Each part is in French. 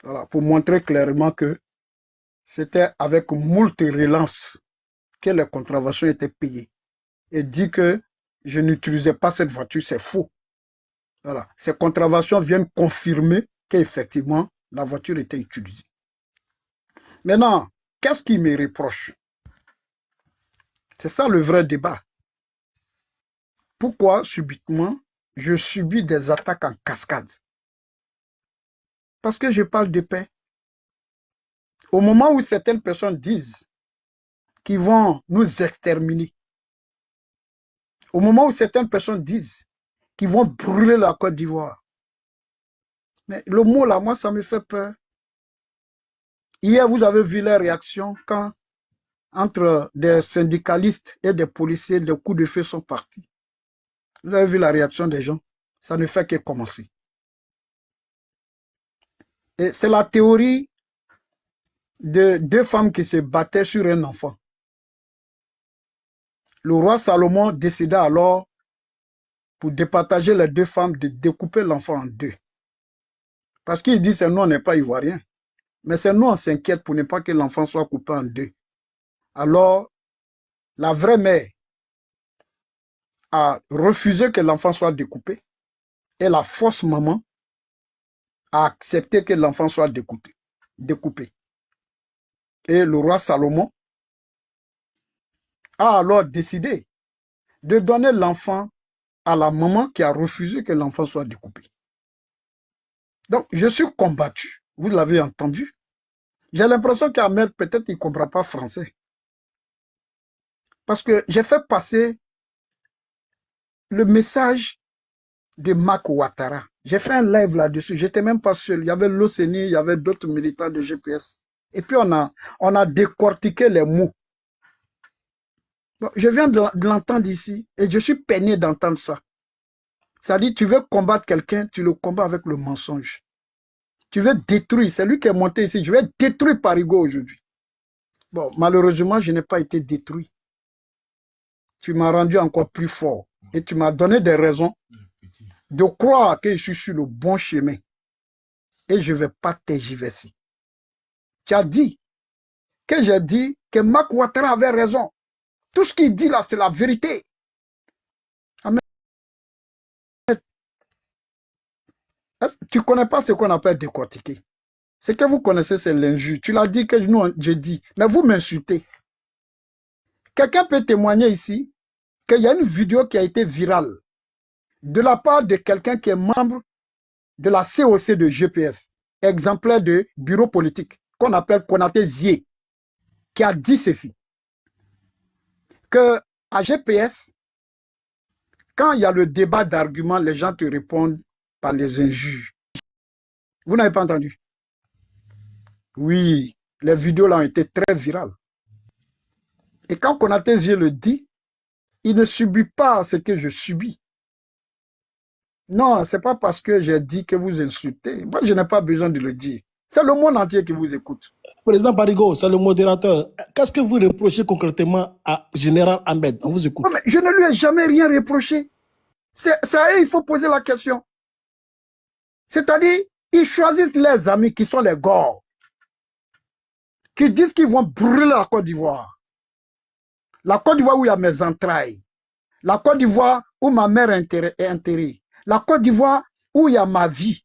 Voilà, pour montrer clairement que c'était avec moult relance que les contraventions étaient payées. Et dit que je n'utilisais pas cette voiture, c'est faux. Voilà. Ces contraventions viennent confirmer qu'effectivement, la voiture était utilisée. Maintenant, qu'est-ce qui me reproche? C'est ça le vrai débat. Pourquoi subitement je subis des attaques en cascade? Parce que je parle de paix. Au moment où certaines personnes disent qu'ils vont nous exterminer, au moment où certaines personnes disent qu'ils vont brûler la Côte d'Ivoire, mais le mot là, moi, ça me fait peur. Hier, vous avez vu les réactions quand, entre des syndicalistes et des policiers, les coups de feu sont partis. Vous avez vu la réaction des gens. Ça ne fait que commencer. Et c'est la théorie de deux femmes qui se battaient sur un enfant. Le roi Salomon décida alors, pour départager les deux femmes, de découper l'enfant en deux. Parce qu'il dit que nous, on n'est pas ivoirien. Mais c'est nous, on s'inquiète pour ne pas que l'enfant soit coupé en deux. Alors, la vraie mère a refusé que l'enfant soit découpé. Et la fausse maman a accepté que l'enfant soit découpé. Et le roi Salomon a alors décidé de donner l'enfant à la maman qui a refusé que l'enfant soit découpé. Donc, je suis combattu. Vous l'avez entendu. J'ai l'impression qu'Ahmed, peut-être, il ne comprend pas français. Parce que j'ai fait passer le message de Marc Ouattara. J'ai fait un live là-dessus. J'étais même pas seul. Il y avait l'OCNI, il y avait d'autres militants de GPS. Et puis, on a décortiqué les mots. Bon, je viens de l'entendre ici et je suis peiné d'entendre ça. Ça dit, tu veux combattre quelqu'un, tu le combats avec le mensonge. Tu veux détruire, c'est lui qui est monté ici, je vais détruire Parigo aujourd'hui. Bon, malheureusement, je n'ai pas été détruit. Tu m'as rendu encore plus fort et tu m'as donné des raisons de croire que je suis sur le bon chemin et je ne vais pas tergiverser. Tu as dit que j'ai dit que Marc Ouattara avait raison. Tout ce qu'il dit là, c'est la vérité. Tu ne connais pas ce qu'on appelle décortiquer. Ce que vous connaissez, c'est l'injure. Tu l'as dit que nous, je dis, mais vous m'insultez. Quelqu'un peut témoigner ici qu'il y a une vidéo qui a été virale de la part de quelqu'un qui est membre de la COC de GPS, exemplaire de bureau politique, qu'on appelle Konaté Zie, qui a dit ceci, que à GPS, quand il y a le débat d'arguments, les gens te répondent par les injures. Vous n'avez pas entendu? Oui, les vidéos là ont été très virales. Et quand Konaté Zie le dit, il ne subit pas ce que je subis. Non, ce n'est pas parce que j'ai dit que vous insultez. Moi, je n'ai pas besoin de le dire. C'est le monde entier qui vous écoute. Président Parigo, c'est le modérateur. Qu'est-ce que vous reprochez concrètement à Général Ahmed? On vous écoute. Mais je ne lui ai jamais rien reproché. C'est à eux, il faut poser la question. C'est-à-dire, ils choisissent les amis qui sont les gars, qui disent qu'ils vont brûler la Côte d'Ivoire. La Côte d'Ivoire où il y a mes entrailles. La Côte d'Ivoire où ma mère est enterrée. La Côte d'Ivoire où il y a ma vie,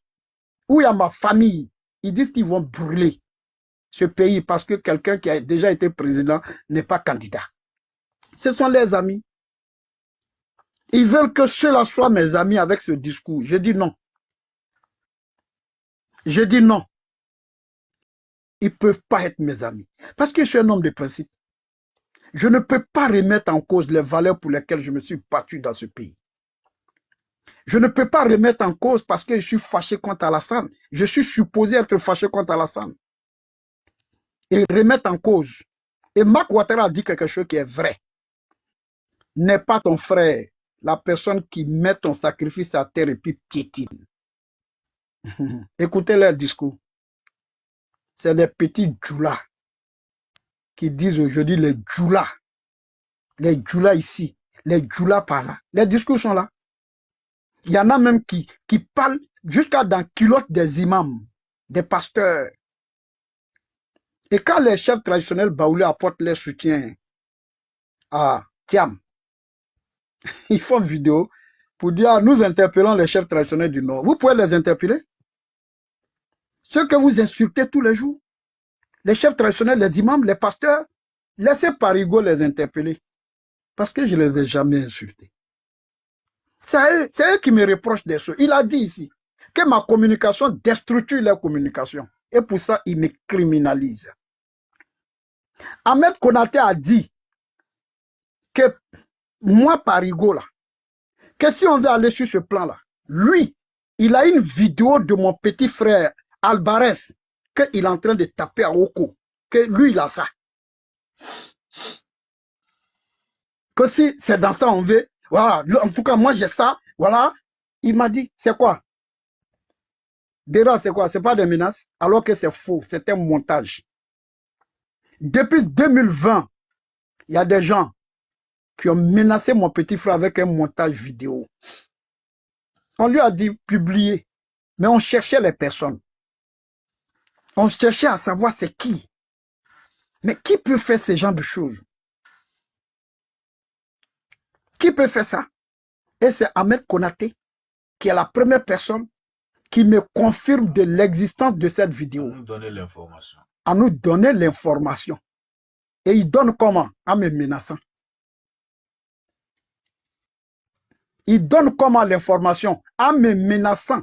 où il y a ma famille. Ils disent qu'ils vont brûler ce pays parce que quelqu'un qui a déjà été président n'est pas candidat. Ce sont les amis. Ils veulent que ceux-là soient mes amis avec ce discours. Je dis non. Je dis non. Ils ne peuvent pas être mes amis. Parce que je suis un homme de principe. Je ne peux pas remettre en cause les valeurs pour lesquelles je me suis battu dans ce pays. Je ne peux pas remettre en cause parce que je suis fâché contre Alassane. Je suis supposé être fâché contre Alassane. Et remettre en cause. Et Marc Ouattara a dit quelque chose qui est vrai. N'est pas ton frère la personne qui met ton sacrifice à terre et puis piétine. Écoutez leur discours. C'est des petits djoulas qui disent aujourd'hui les djoulas ici, les djoulas par là. Les discours sont là. Il y en a même qui parlent jusqu'à dans culotte des imams. des pasteurs. Et quand les chefs traditionnels baoulés apportent leur soutien à Thiam, ils font une vidéo pour dire nous interpellons les chefs traditionnels du Nord. Vous pouvez les interpeller. Ceux que vous insultez tous les jours, les chefs traditionnels, les imams, les pasteurs, laissez Parigo les interpeller. Parce que je ne les ai jamais insultés. C'est eux qui me reprochent des choses. Il a dit ici que ma communication déstructure leur communication. Et pour ça, il me criminalise. Ahmed Konaté a dit que moi, Parigo, là, que si on veut aller sur ce plan-là, lui, il a une vidéo de mon petit frère Alvarez qu'il est en train de taper à Oko. Que lui, il a ça. Que si c'est dans ça, on veut. Voilà, en tout cas, moi, j'ai ça. Voilà. Il m'a dit, c'est quoi? Déjà, c'est quoi? C'est pas des menaces, alors que c'est faux. C'est un montage. Depuis 2020, il y a des gens qui ont menacé mon petit frère avec un montage vidéo. On lui a dit publier, mais on cherchait les personnes. On cherchait à savoir c'est qui. Mais qui peut faire ce genre de choses? Qui peut faire ça? Et c'est Ahmed Konaté qui est la première personne qui me confirme de l'existence de cette vidéo. À nous donner l'information. À nous donner l'information. Et il donne comment? En me menaçant. Il donne comment l'information? En me menaçant.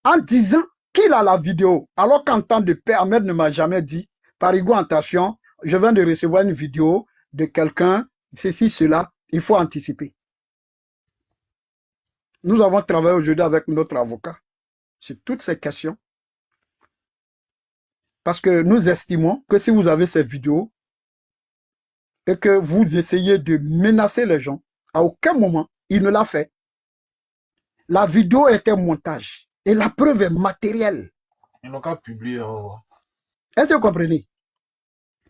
En disant qu'il a la vidéo. Alors qu'en temps de paix, Ahmed ne m'a jamais dit, Parigo, attention, je viens de recevoir une vidéo de quelqu'un, ceci, cela, il faut anticiper. Nous avons travaillé aujourd'hui avec notre avocat sur toutes ces questions. Parce que nous estimons que si vous avez ces vidéos et que vous essayez de menacer les gens, à aucun moment, il ne l'a fait. La vidéo est un montage. Et la preuve est matérielle. Ils n'ont qu'à publier. Oh. Est-ce que vous comprenez?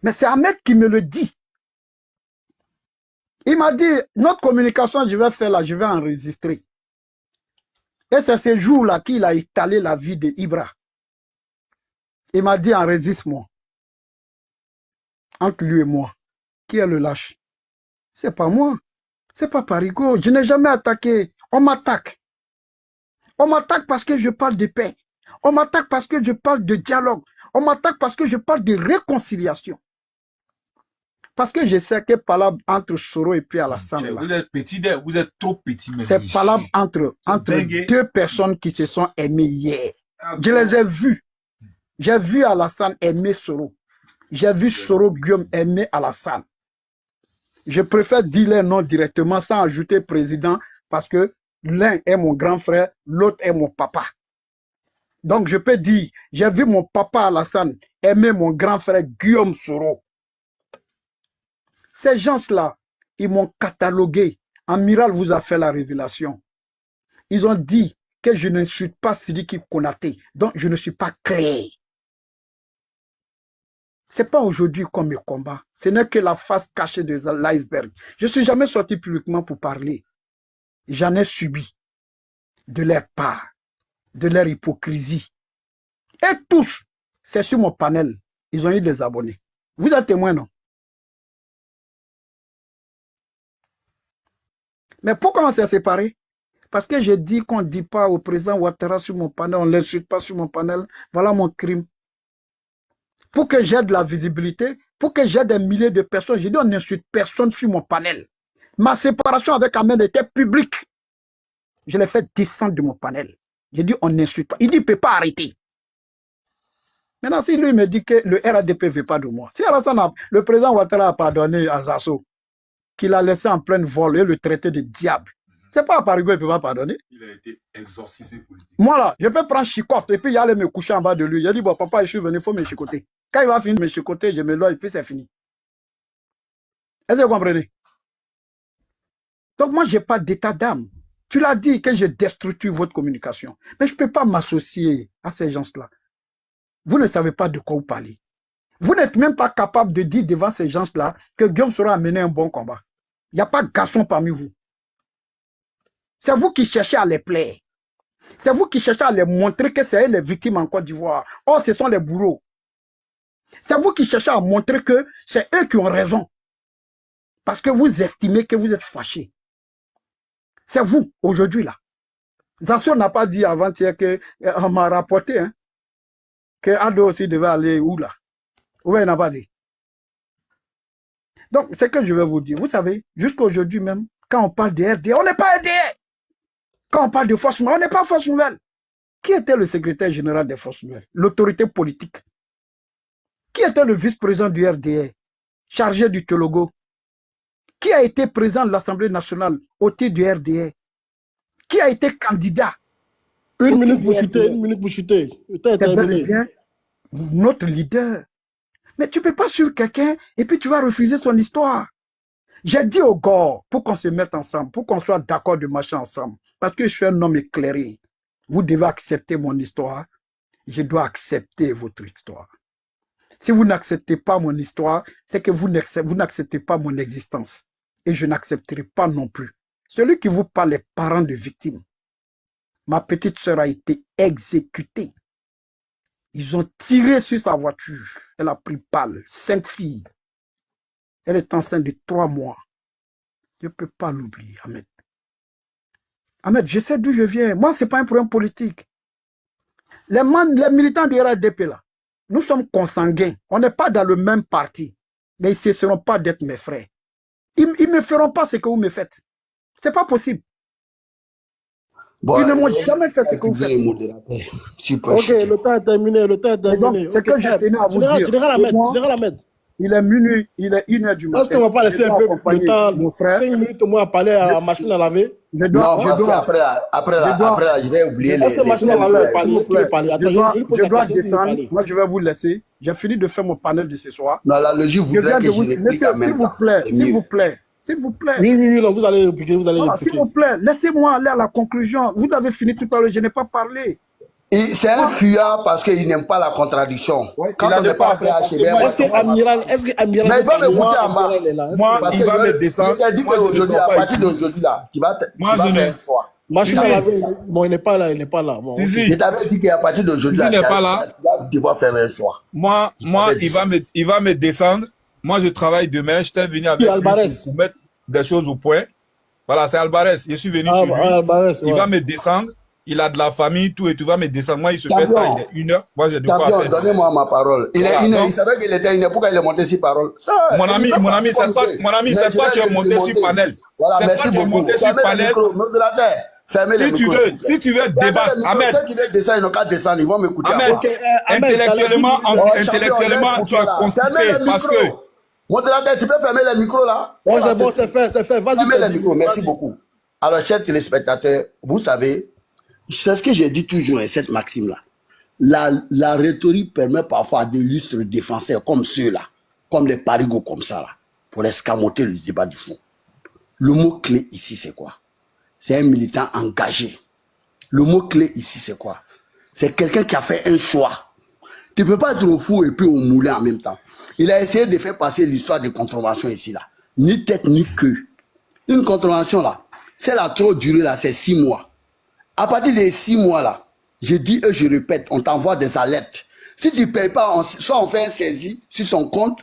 Mais c'est Ahmed qui me le dit. Il m'a dit, notre communication, je vais faire là, je vais enregistrer. Et c'est ce jour-là qu'il a étalé la vie de Ibra. Il m'a dit, enregistre-moi. Entre lui et moi. Qui est le lâche? C'est pas moi. C'est pas Parigo. Je n'ai jamais attaqué. On m'attaque. On m'attaque parce que je parle de paix. On m'attaque parce que je parle de dialogue. On m'attaque parce que je parle de réconciliation. Parce que je sais que parle entre Soro et puis Alassane. Vous êtes petit, vous êtes trop petit. C'est parle entre deux personnes qui se sont aimées hier. Je les ai vus. J'ai vu Alassane aimer Soro. J'ai vu Soro Guillaume aimer Alassane. Je préfère dire les noms directement sans ajouter président parce que l'un est mon grand frère, l'autre est mon papa. Donc je peux dire, j'ai vu mon papa Alassane aimer mon grand frère Guillaume Soro. Ces gens-là, ils m'ont catalogué. Amiral vous a fait la révélation. Ils ont dit que je n'insulte pas Sidiki Konaté, donc je ne suis pas clair. Ce n'est pas aujourd'hui qu'on me combat. Ce n'est que la face cachée de l'iceberg. Je ne suis jamais sorti publiquement pour parler. J'en ai subi de leur part, de leur hypocrisie. Et tous, c'est sur mon panel. Ils ont eu des abonnés. Vous êtes témoins, non? Mais pourquoi on s'est séparés? Parce que j'ai dit qu'on ne dit pas au président Ouattara sur mon panel, on ne l'insulte pas sur mon panel. Voilà mon crime. Pour que j'ai de la visibilité, pour que j'ai des milliers de personnes, j'ai dit on n'insulte personne sur mon panel. Ma séparation avec Ahmed était publique. Je l'ai fait descendre de mon panel. J'ai dit on n'insulte pas. Il dit il ne peut pas arrêter. Maintenant, si lui me dit que le RADP ne veut pas de moi, si le président Ouattara a pardonné à Zasso, qu'il a laissé en pleine vol et le traité de diable, c'est pas à Parigo, il ne peut pas pardonner. Il a été exorcisé politique. Moi là, je peux prendre chicotte et puis il allait me coucher en bas de lui. J'ai dit, bon papa, je suis venu, il faut me chicoter. Quand il va finir de me chicoter, je me loie et puis c'est fini. Est-ce que vous comprenez? Donc moi, je n'ai pas d'état d'âme. Tu l'as dit que je déstructure votre communication. Mais je ne peux pas m'associer à ces gens-là. Vous ne savez pas de quoi vous parlez. Vous n'êtes même pas capable de dire devant ces gens-là que Guillaume sera amené un bon combat. Il n'y a pas de garçon parmi vous. C'est vous qui cherchez à les plaire. C'est vous qui cherchez à les montrer que c'est eux les victimes en Côte d'Ivoire. Or, ce sont les bourreaux. C'est vous qui cherchez à montrer que c'est eux qui ont raison. Parce que vous estimez que vous êtes fâchés. C'est vous, aujourd'hui, là. Zasso n'a pas dit avant-hier qu'on m'a rapporté hein, que Ado aussi devait aller où, là? Où il n'a pas dit. Donc, c'est que je vais vous dire. Vous savez, jusqu'à aujourd'hui même, quand on parle de RDA, on n'est pas RDA. Quand on parle de force nouvelle, on n'est pas force nouvelle. Qui était le secrétaire général des forces nouvelles? L'autorité politique. Qui était le vice-président du RDA, chargé du Tchologo? Qui a été président de l'Assemblée nationale au titre du RDA? Qui a été candidat? Une minute pour chuter, une minute pour chuter. C'est bel et bien notre leader. Mais tu ne peux pas suivre quelqu'un et puis tu vas refuser son histoire. J'ai dit au gars, pour qu'on se mette ensemble, pour qu'on soit d'accord de marcher ensemble, parce que je suis un homme éclairé. Vous devez accepter mon histoire. Je dois accepter votre histoire. Si vous n'acceptez pas mon histoire, c'est que vous n'acceptez pas mon existence. Et je n'accepterai pas non plus. Celui qui vous parle est parent de victime. Ma petite sœur a été exécutée. Ils ont tiré sur sa voiture. Elle a pris balle. 5 filles. Elle est enceinte de 3 mois. Je ne peux pas l'oublier, Ahmed. Ahmed, je sais d'où je viens. Moi, ce n'est pas un problème politique. Les militants de RDP, là, nous sommes consanguins. On n'est pas dans le même parti. Mais ils ne cesseront pas d'être mes frères. Ils ne me feront pas ce que vous me faites. Ce n'est pas possible. Bon, ils ne m'ont jamais fait ce que vous faites. Ok, le temps est terminé. Le temps est terminé. C'est que je tenais à vous dire. Général Ahmed. Il est minuit, il est 1h du matin. Est-ce qu'on ne va pas laisser un peu le temps, mon frère, 5 minutes au moins à parler à la machine à laver? Non, parce qu'après, je vais oublier les... Est-ce que la machine à laver parler? Est-ce qu'il est parlé? Je dois descendre. Moi, je vais vous laisser. J'ai fini de faire mon panel de ce soir. Non, la logique voudrait que je réplique en même temps. S'il vous plaît. Oui, non, vous allez répliquer, vous allez répliquer. S'il vous plaît, laissez-moi aller à la conclusion. Vous l'avez fini tout à l'heure, je n'ai pas parlé. C'est un fuyard parce qu'il n'aime pas la contradiction. Ouais, quand on n'est pas prêt à acheter, est-ce que Amiral, mais il va me bouger en bas. Moi, il va me descendre. Il a dit qu'aujourd'hui, à partir d'aujourd'hui, là, tu vas faire une fois. Machine à laver, bon, il n'est pas là, il n'est pas là. Bon, je t'avais dit qu'à partir d'aujourd'hui, il n'est pas là. Tu vas devoir faire un choix. Moi, il va me descendre. Moi, je travaille demain. Je t'ai venu avec lui pour mettre des choses au point. Voilà, c'est Alvarez. Je suis venu chez lui. Alvarez, il va me descendre. Il a de la famille, tout, et tu vas me descendre. Moi, il se fait tard, il est 1h. Moi, j'ai du quoi faire. Donnez-moi ma parole. Il savait qu'il était 1h. Pourquoi il est monté sur parole? Mon ami, c'est pas tu es monté sur panel. Voilà, merci beaucoup. Monté sur panel. Si tu veux débattre, Ahmed. Ceux qui veulent descendre, ils n'ont qu'à descendre. Ils vont m'écouter. Intellectuellement, tu as constaté parce que. Modérateur, tu peux fermer le micro là? Bon, c'est bon, c'est fait. Vas-y. Fermez le micro, merci beaucoup. Alors, chers téléspectateurs, vous savez, c'est ce que j'ai dit toujours, cette maxime-là. La rhétorique permet parfois d'illustres défenseurs comme ceux-là, comme les parigots comme ça, là, pour escamoter le débat du fond. Le mot clé ici, c'est quoi? C'est un militant engagé. Le mot clé ici, c'est quoi? C'est quelqu'un qui a fait un choix. Tu ne peux pas être au four et puis au moulin en même temps. Il a essayé de faire passer l'histoire des contraventions ici, là. Ni tête, ni queue. Une contravention, là, celle a trop duré, là, c'est 6 mois. À partir des 6 mois, là, je dis et je répète, on t'envoie des alertes. Si tu ne payes pas, soit on fait un saisie sur ton compte,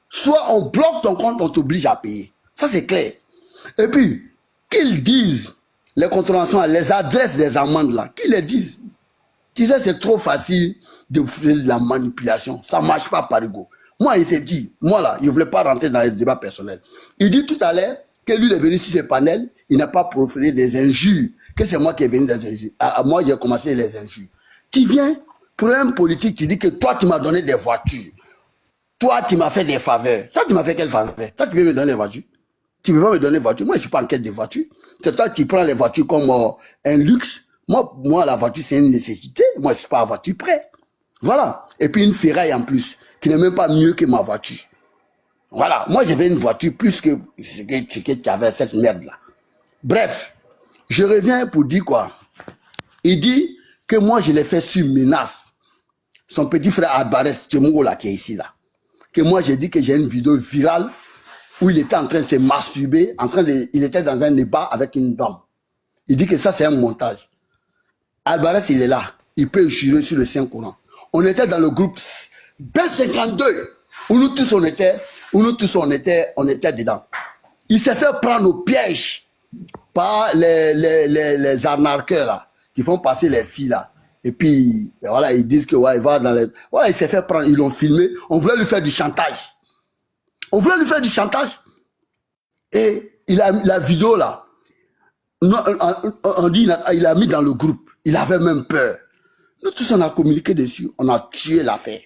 soit on bloque ton compte, on t'oblige à payer. Ça, c'est clair. Et puis, qu'ils disent, les contraventions, les adresses des amendes, là, qu'ils les disent. Tu sais, c'est trop facile de faire de la manipulation. Ça ne marche pas, Parigo. Moi, il s'est dit, moi là, il ne voulait pas rentrer dans les débats personnels. Il dit tout à l'heure que lui, il est venu sur ce panel, il n'a pas proféré des injures, que c'est moi qui est venu des injures. Moi, j'ai commencé les injures. Tu viens, pour un politique, tu dis que toi, tu m'as donné des voitures. Toi, tu m'as fait des faveurs. Toi, tu m'as fait quelle faveur? Toi, tu peux me donner des voitures? Tu ne peux pas me donner des voitures? Moi, je ne suis pas en quête de voitures. C'est toi qui prends les voitures comme un luxe. Moi, la voiture, c'est une nécessité. Moi, je ne suis pas à voiture près. Voilà. Et puis, une ferraille en plus, qui n'est même pas mieux que ma voiture. Voilà. Moi, j'avais une voiture plus que ce que tu avais, cette merde-là. Bref, je reviens pour dire quoi? Il dit que moi, je l'ai fait sur menace. Son petit frère Alvarez Tchemogo, là, qui est ici, là. Que moi, j'ai dit que j'ai une vidéo virale où il était en train de se masturber, il était dans un débat avec une dame. Il dit que ça, c'est un montage. Alvarez, il est là. Il peut jurer sur le Saint-Coran. On était dans le groupe B52, où nous tous on était dedans. Il s'est fait prendre au piège par les arnaqueurs là, qui font passer les filles là. Et puis, voilà, ils disent que ouais, il va dans les... Ouais, il s'est fait prendre, ils l'ont filmé. On voulait lui faire du chantage. Et il a la vidéo là. On dit il a mis dans le groupe. Il avait même peur. Nous tous, on a communiqué dessus. On a tué l'affaire.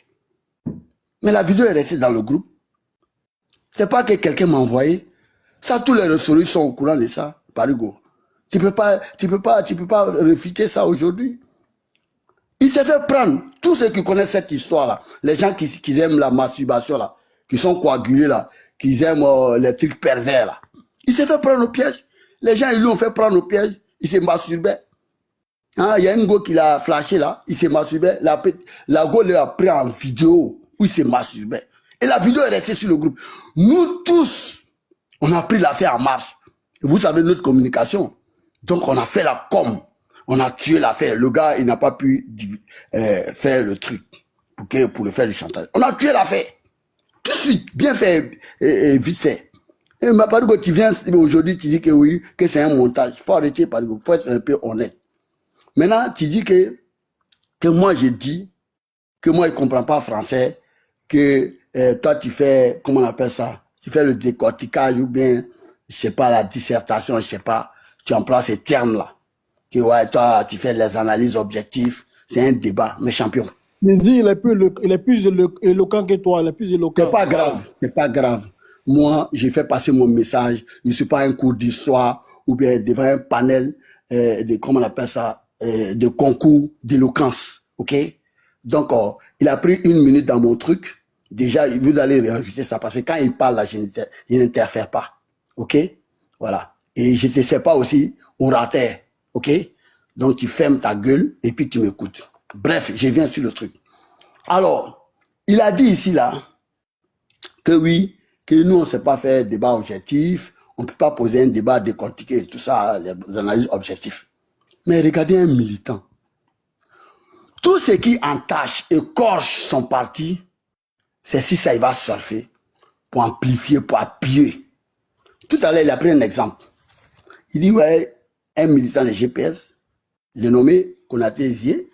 Mais la vidéo est restée dans le groupe. C'est pas que quelqu'un m'a envoyé. Ça, tous les ressorts sont au courant de ça, Parigo. Tu peux pas réfuter ça aujourd'hui. Il s'est fait prendre. Tous ceux qui connaissent cette histoire-là, les gens qui aiment la masturbation, là, qui sont coagulés, là, qui aiment les trucs pervers, là. Il s'est fait prendre au piège. Les gens, ils l'ont fait prendre au piège. Il s'est masturbé. Hein, il y a une go qui l'a flashé, là. Il s'est masturbé. La go l'a pris en vidéo où il s'est masturbé. Et la vidéo est restée sur le groupe. Nous tous, on a pris l'affaire en marche. Et vous savez, notre communication. Donc, on a fait la com. On a tué l'affaire. Le gars, il n'a pas pu faire le truc pour le faire du chantage. On a tué l'affaire. Tout de suite, bien fait et vite fait. Et ma Parigo, tu viens aujourd'hui, tu dis que oui, que c'est un montage. Il faut arrêter, Parigo. Il faut être un peu honnête. Maintenant, tu dis que moi, j'ai dit que moi, je ne comprends pas français, que toi, tu fais, comment on appelle ça? Tu fais le décortiquage ou bien, je sais pas, la dissertation, je sais pas, tu emploies ces termes-là. Que ouais, toi, tu fais les analyses objectives, c'est un débat, mais champion. Mais dis, il est plus éloquent que toi, il est plus éloquent. C'est pas grave. Moi, j'ai fait passer mon message. Je ne suis pas un cours d'histoire ou bien devant un panel comment on appelle ça, de concours d'éloquence. OK? Donc, il a pris 1 minute dans mon truc. Déjà, vous allez réajuster ça parce que quand il parle là, je n'interfère pas. OK? Voilà. Et je ne te sais pas aussi orateur. OK? Donc, tu fermes ta gueule et puis tu m'écoutes. Bref, je viens sur le truc. Alors, il a dit ici, là, que oui, que nous, on ne sait pas faire débat objectif, on ne peut pas poser un débat décortiqué et tout ça, les analyses objectives. Mais regardez un militant. Tout ce qui entache et corche son parti, c'est si ça, il va surfer pour amplifier, pour appuyer. Tout à l'heure, il a pris un exemple. Il dit, ouais, un militant de GPS, le nommé Konaté Zié,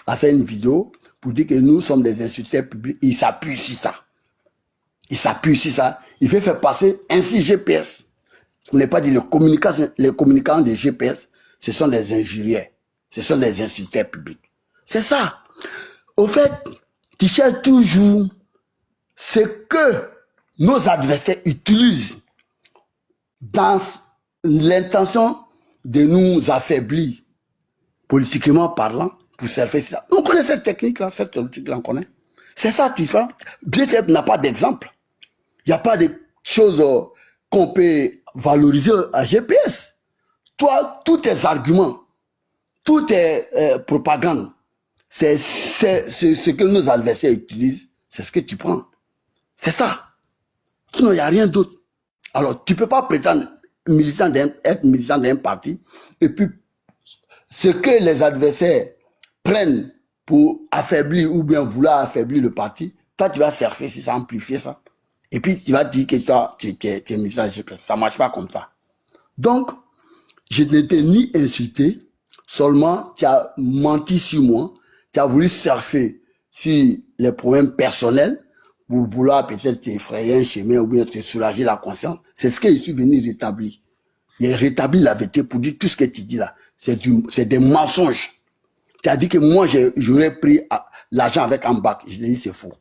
a fait une vidéo pour dire que nous sommes des instituteurs publics. Il s'appuie sur ça. Il fait faire passer ainsi GPS. On n'est pas dit les communicants des GPS, ce sont des ingénieurs. Ce sont des instituteurs publics. C'est ça. Au fait, tu cherches toujours ce que nos adversaires utilisent dans l'intention de nous affaiblir, politiquement parlant, pour surfer ça. On connaît cette technique-là, cette politique-là, on connaît. C'est ça, tu fais. BTF n'a pas d'exemple. Il n'y a pas de choses qu'on peut valoriser à GPS. Toi, tous tes arguments, toutes tes propagandes, c'est ce que nos adversaires utilisent, c'est ce que tu prends. C'est ça. Sinon, il n'y a rien d'autre. Alors, tu ne peux pas prétendre être militant d'un parti et puis ce que les adversaires prennent pour affaiblir ou bien vouloir affaiblir le parti, toi, tu vas surfer sur ça, amplifier ça. Et puis, tu vas dire que toi, tu es militant. Ça ne marche pas comme ça. Donc, je n'étais ni insulté, seulement tu as menti sur moi, tu as voulu surfer sur les problèmes personnels pour vouloir peut-être t'effrayer un chemin ou bien te soulager la conscience. C'est ce que je suis venu rétablir. Il a rétabli la vérité pour dire tout ce que tu dis là. C'est des mensonges. Tu as dit que moi, j'aurais pris l'argent avec un bac. Je l'ai dit, c'est faux.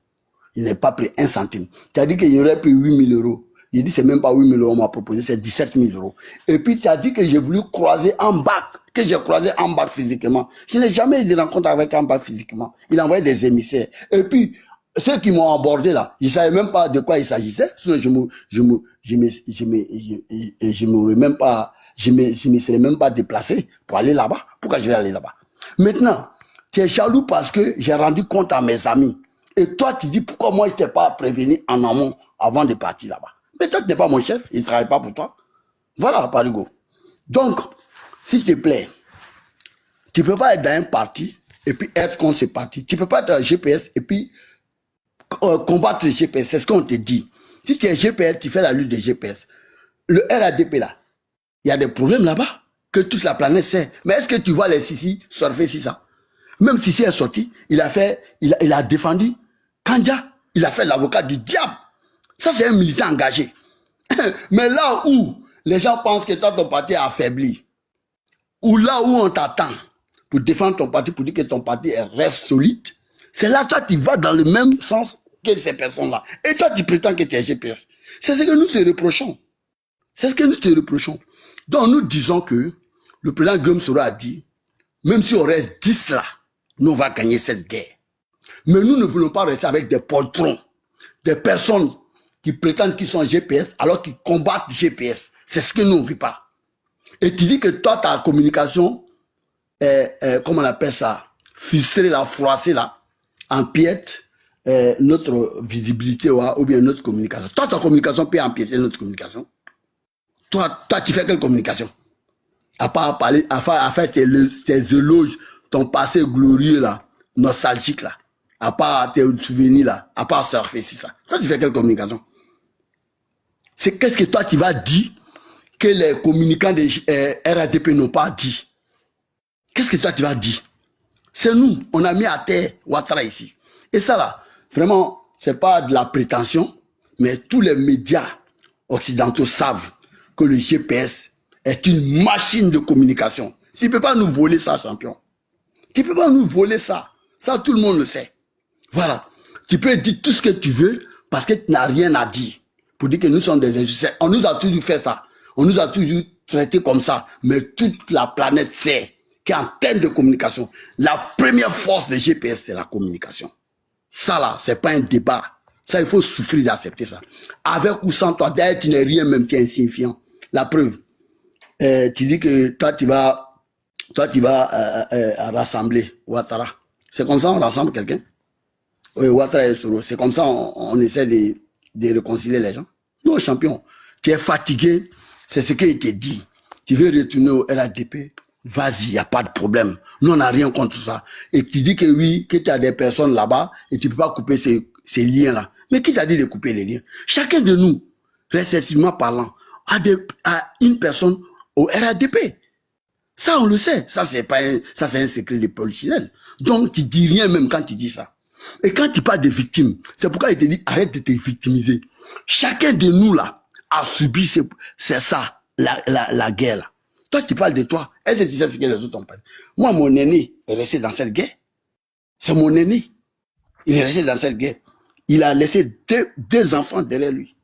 Il n'a pas pris 1 centime. Tu as dit que j'aurais pris 8 000 euros. J'ai dit, c'est même pas 8 000 euros, on m'a proposé, c'est 17 000 euros. Et puis, tu as dit que j'ai voulu croiser en bac, que j'ai croisé en bac physiquement. Je n'ai jamais eu de rencontre avec un bac physiquement. Il envoyait des émissaires. Et puis, ceux qui m'ont abordé là, je ne savais même pas de quoi il s'agissait. Je me serais même pas déplacé pour aller là-bas. Pourquoi je vais aller là-bas? Maintenant, tu es jaloux parce que j'ai rendu compte à mes amis. Et toi, tu dis pourquoi moi je t'ai pas prévenu en amont avant de partir là-bas. Mais toi, tu n'es pas mon chef, il ne travaille pas pour toi. Voilà, Parigo. Donc, s'il te plaît, Tu ne peux pas être dans un parti et puis être contre ce parti. Tu ne peux pas être un GPS et puis combattre le GPS. C'est ce qu'on te dit. Si tu es GPS, tu fais la lutte des GPS. Le RADP là, il y a des problèmes là-bas que toute la planète sait. Mais est-ce que tu vois les Sissi surfer sur ça? Même Sissi est sorti, il a défendu Kandja. Il a fait l'avocat du diable. Ça, c'est un militant engagé. Mais là où les gens pensent que toi, ton parti est affaibli, ou là où on t'attend pour défendre ton parti, pour dire que ton parti reste solide, c'est là toi, tu vas dans le même sens que ces personnes-là. Et toi, tu prétends que tu es GPS. C'est ce que nous te reprochons. C'est ce que nous te reprochons. Donc, nous disons que le président Guillaume Soro a dit, même si on reste 10 là, nous, on va gagner cette guerre. Mais nous ne voulons pas rester avec des poltrons, des personnes qui prétendent qu'ils sont GPS alors qu'ils combattent GPS. C'est ce que nous, on ne veut pas. Et tu dis que toi, ta communication comment on appelle ça, frustrée, là, froissée, là, empiète notre visibilité ou bien notre communication. Toi, ta communication peut empiéter notre communication. Toi, tu fais quelle communication? À part parler, à faire tes éloges, ton passé glorieux, là, nostalgique, là. À part tes souvenirs, là. À part surfer, c'est ça. Toi, tu fais quelle communication? C'est qu'est-ce que toi, tu vas dire que les communicants de RADP n'ont pas dit? Qu'est-ce que toi, tu vas dire? C'est nous, on a mis à terre Ouattara ici. Et ça, là, vraiment, c'est pas de la prétention, mais tous les médias occidentaux savent que le GPS est une machine de communication. Tu ne peux pas nous voler ça, champion. Tu ne peux pas nous voler ça. Ça, tout le monde le sait. Voilà. Tu peux dire tout ce que tu veux parce que tu n'as rien à dire. Pour dire que nous sommes des injustices. On nous a toujours fait ça. On nous a toujours traités comme ça. Mais toute la planète sait qu'en termes de communication, la première force des GPS, c'est la communication. Ça là, c'est pas un débat. Ça, il faut souffrir d'accepter ça. Avec ou sans toi, d'ailleurs, tu n'es rien, même tu es insignifiant. La preuve, tu dis que toi, tu vas rassembler Ouattara. C'est comme ça on rassemble quelqu'un. Oui, Ouattara et Soro. C'est comme ça on essaie de réconcilier les gens. Non, champion, tu es fatigué. C'est ce qui te dit. Tu veux retourner au RADP. Vas-y, il n'y a pas de problème. Nous, on n'a rien contre ça. Et tu dis que oui, que tu as des personnes là-bas et tu ne peux pas couper ces liens-là. Mais qui t'a dit de couper les liens? Chacun de nous, respectivement parlant, a une personne au RADP. Ça, on le sait. Ça, c'est un secret de polichinelle. Donc, tu dis rien même quand tu dis ça. Et quand tu parles de victimes, c'est pourquoi il te dit arrête de te victimiser. Chacun de nous, là, a subi, c'est ça, la guerre, là. Toi, tu parles de toi. Est-ce que tu sais ce que les autres ont parlé? Moi, mon aîné est resté dans cette guerre. C'est mon aîné. Il est resté dans cette guerre. Il a laissé deux enfants derrière lui.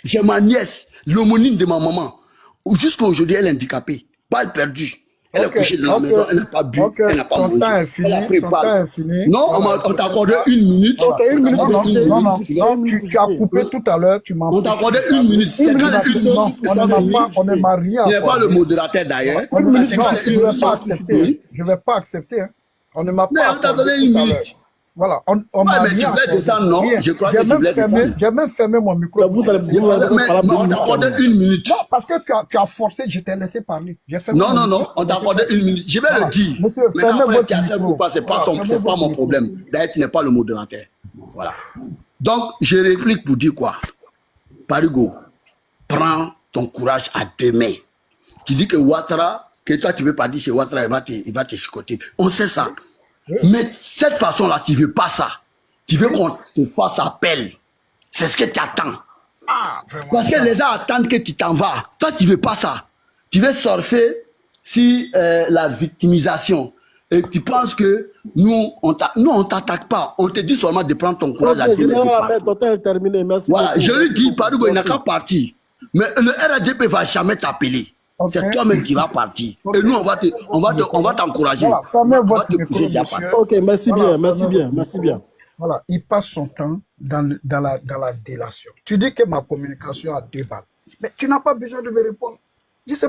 J'ai ma nièce, l'homonyme de ma maman. Jusqu'à aujourd'hui, elle est handicapée. Balle perdue. Elle est couchée dans la maison, elle n'a pas bu, elle n'a pas mangé. Elle a pris balle. Non, on t'a accordé une minute. Non, tu as coupé tout à l'heure, tu m'as... On t'a accordé une minute. C'est quand les une minute. On ne m'a rien. Il n'est pas le modérateur d'ailleurs. Je ne vais pas accepter. On ne m'a pas... Mais on t'a donné une minute. Voilà, on m'a mais tu voulais descendre, non? Je crois que tu voulais descendre. J'ai même fermé mon micro. On t'a accordé une minute. Non, parce que tu as forcé, je t'ai laissé parler. Non, on t'a accordé une minute. Je vais le dire. Monsieur, maintenant, après, tu acceptes ou pas, c'est pas mon problème. D'ailleurs, tu n'es pas le modérateur. Voilà. Donc, je réplique pour dire quoi? Parigo, prends ton courage à deux mains. Tu dis que Ouattara, que toi, tu ne veux pas dire chez Ouattara, il va te chicoter. On sait ça. Mais cette façon-là, tu ne veux pas ça. Tu veux qu'on te fasse appel. C'est ce que tu attends. Parce que les gens attendent que tu t'en vas. Toi, tu ne veux pas ça. Tu veux surfer sur la victimisation. Et tu penses que nous, on ne t'attaque pas. On te dit seulement de prendre ton courage à deux mains. Voilà, je lui dis, Parigo, il n'a qu'à partir. Mais le RADP ne va jamais t'appeler. Okay. C'est toi-même qui vas partir. Okay. Et nous, on va t'encourager. Voilà, fermez votre micro, monsieur. Ok, merci bien. Voilà, il passe son temps dans la délation. Tu dis que ma communication a 2 balles. Mais tu n'as pas besoin de me répondre. Je sais pas.